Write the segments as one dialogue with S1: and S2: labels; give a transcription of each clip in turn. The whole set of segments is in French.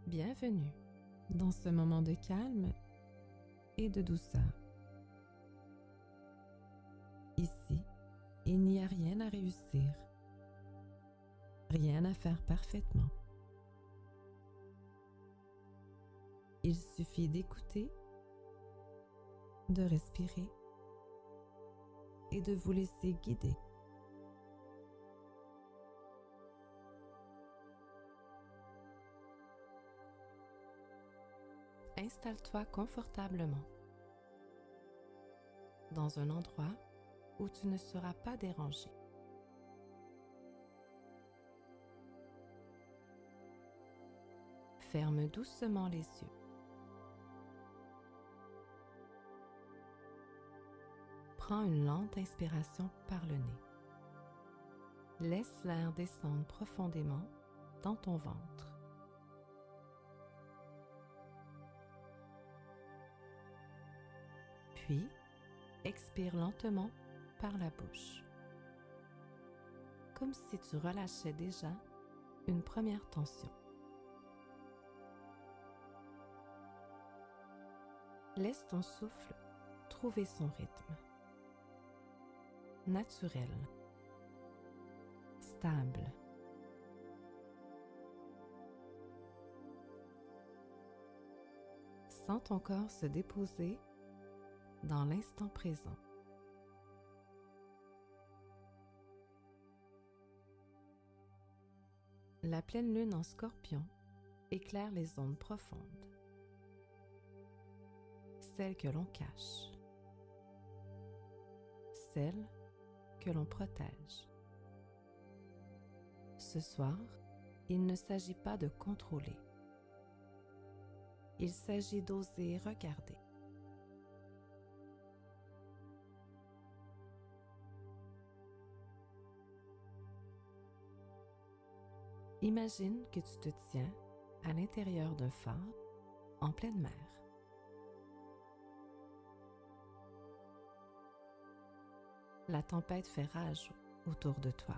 S1: Bienvenue dans ce moment de calme et de douceur. Ici, il n'y a rien à réussir, rien à faire parfaitement. Il suffit d'écouter, de respirer et de vous laisser guider. Installe-toi confortablement dans un endroit où tu ne seras pas dérangé. Ferme doucement les yeux. Prends une lente inspiration par le nez. Laisse l'air descendre profondément dans ton ventre. Puis, expire lentement par la bouche, comme si tu relâchais déjà une première tension. Laisse ton souffle trouver son rythme. Naturel, stable. Sens ton corps se déposer dans l'instant présent. La pleine lune en Scorpion éclaire les zones profondes, celles que l'on cache, celles que l'on protège. Ce soir, il ne s'agit pas de contrôler. Il s'agit d'oser regarder. Imagine que tu te tiens à l'intérieur d'un phare en pleine mer. La tempête fait rage autour de toi.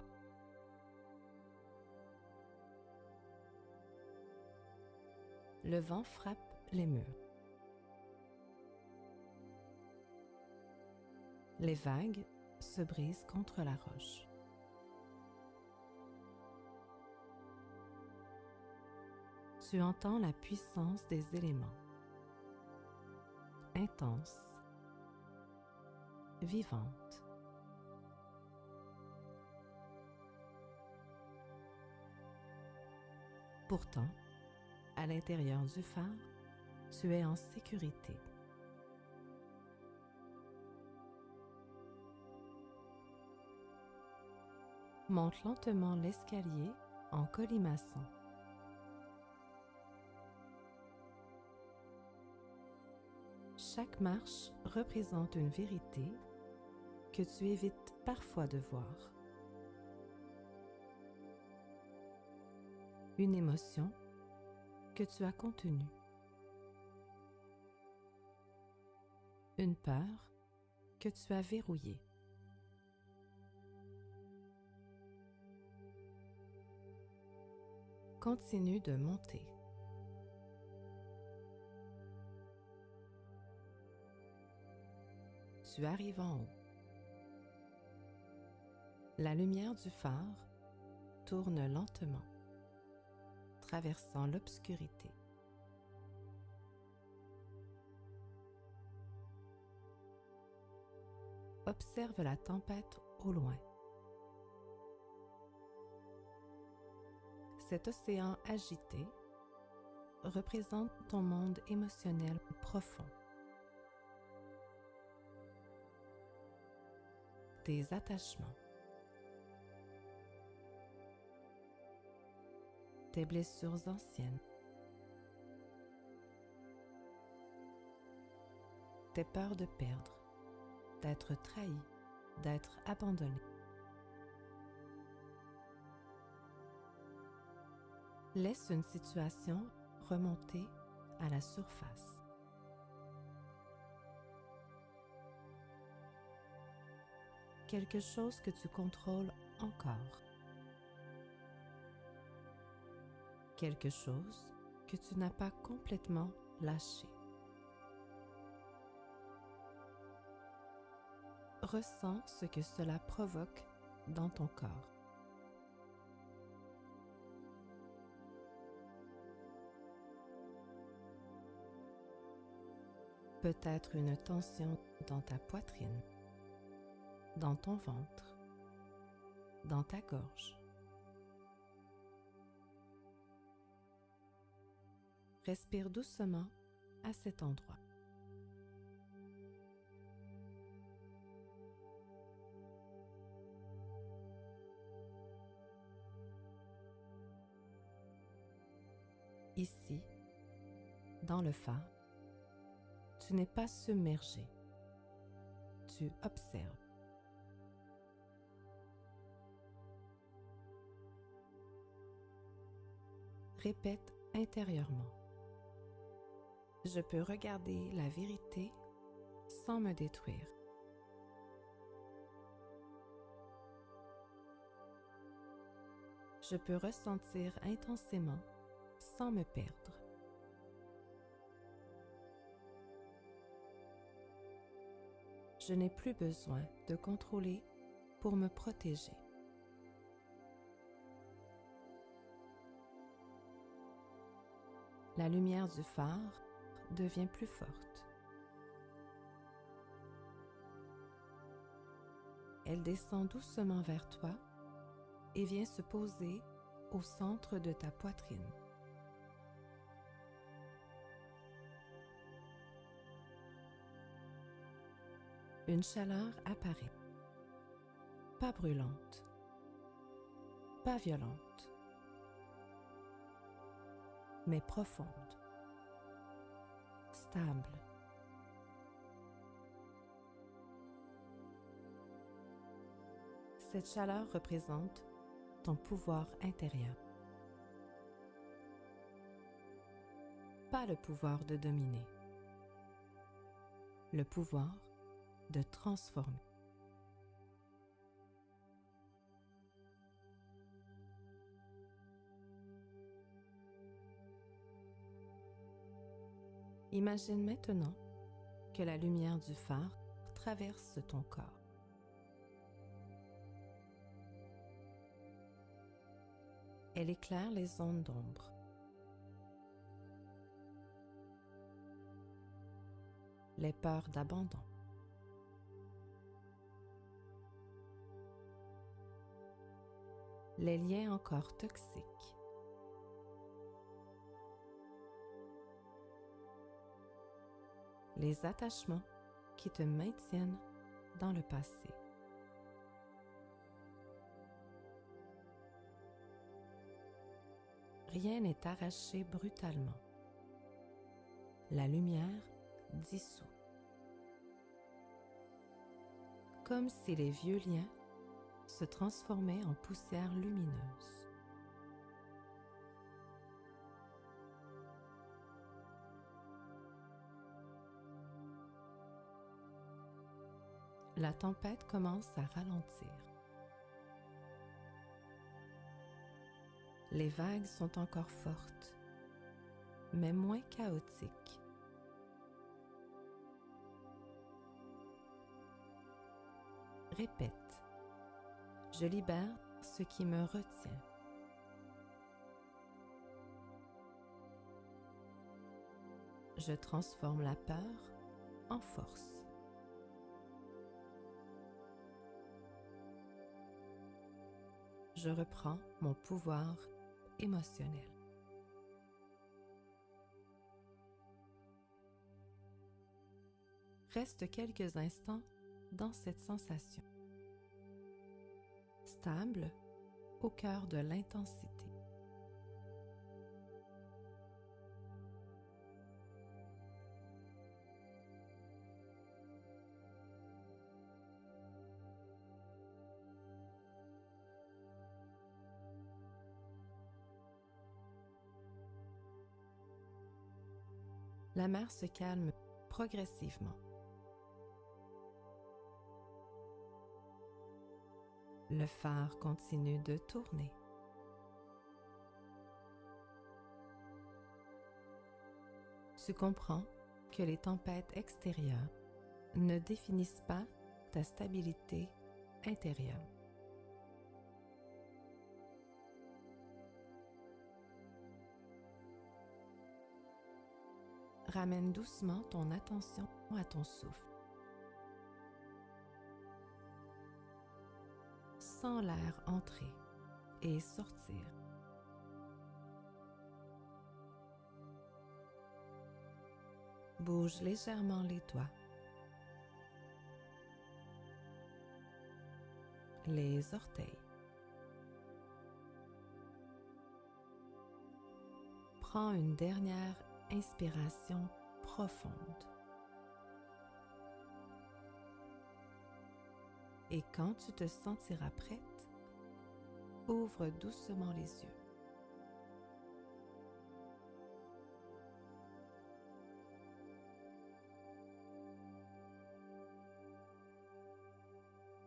S1: Le vent frappe les murs. Les vagues se brisent contre la roche. Tu entends la puissance des éléments, intense, vivante. Pourtant, à l'intérieur du phare, tu es en sécurité. Monte lentement l'escalier en colimaçon. Chaque marche représente une vérité que tu évites parfois de voir. Une émotion que tu as contenue. Une peur que tu as verrouillée. Continue de monter. Tu arrives en haut. La lumière du phare tourne lentement, traversant l'obscurité. Observe la tempête au loin. Cet océan agité représente ton monde émotionnel profond. Tes attachements. Tes blessures anciennes. Tes peurs de perdre, d'être trahi, d'être abandonné. Laisse une situation remonter à la surface. Quelque chose que tu contrôles encore. Quelque chose que tu n'as pas complètement lâché. Ressens ce que cela provoque dans ton corps. Peut-être une tension dans ta poitrine, dans ton ventre, dans ta gorge. Respire doucement à cet endroit. Ici, dans le phare, tu n'es pas submergé, tu observes. Répète intérieurement. Je peux regarder la vérité sans me détruire. Je peux ressentir intensément sans me perdre. Je n'ai plus besoin de contrôler pour me protéger. La lumière du phare devient plus forte. Elle descend doucement vers toi et vient se poser au centre de ta poitrine. Une chaleur apparaît, pas brûlante, pas violente, mais profonde, stable. Cette chaleur représente ton pouvoir intérieur. Pas le pouvoir de dominer, le pouvoir de transformer. Imagine maintenant que la lumière du phare traverse ton corps. Elle éclaire les zones d'ombre. Les peurs d'abandon. Les liens encore toxiques. Les attachements qui te maintiennent dans le passé. Rien n'est arraché brutalement. La lumière dissout. Comme si les vieux liens se transformaient en poussière lumineuse. La tempête commence à ralentir. Les vagues sont encore fortes, mais moins chaotiques. Répète. Je libère ce qui me retient. Je transforme la peur en force. Je reprends mon pouvoir émotionnel. Reste quelques instants dans cette sensation. Stable au cœur de l'intensité. La mer se calme progressivement. Le phare continue de tourner. Tu comprends que les tempêtes extérieures ne définissent pas ta stabilité intérieure. Ramène doucement ton attention à ton souffle. Sens l'air entrer et sortir. Bouge légèrement les doigts, les orteils. Prends une dernière inspiration profonde. Et quand tu te sentiras prête, ouvre doucement les yeux.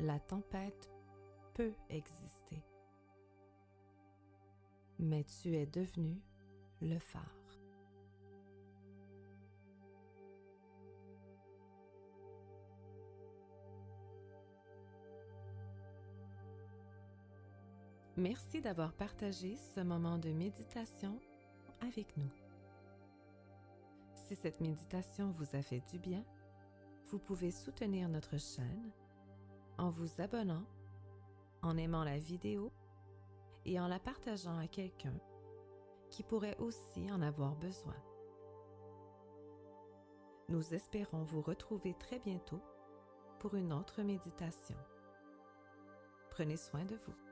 S1: La tempête peut exister, mais tu es devenu le phare. Merci d'avoir partagé ce moment de méditation avec nous. Si cette méditation vous a fait du bien, vous pouvez soutenir notre chaîne en vous abonnant, en aimant la vidéo et en la partageant à quelqu'un qui pourrait aussi en avoir besoin. Nous espérons vous retrouver très bientôt pour une autre méditation. Prenez soin de vous.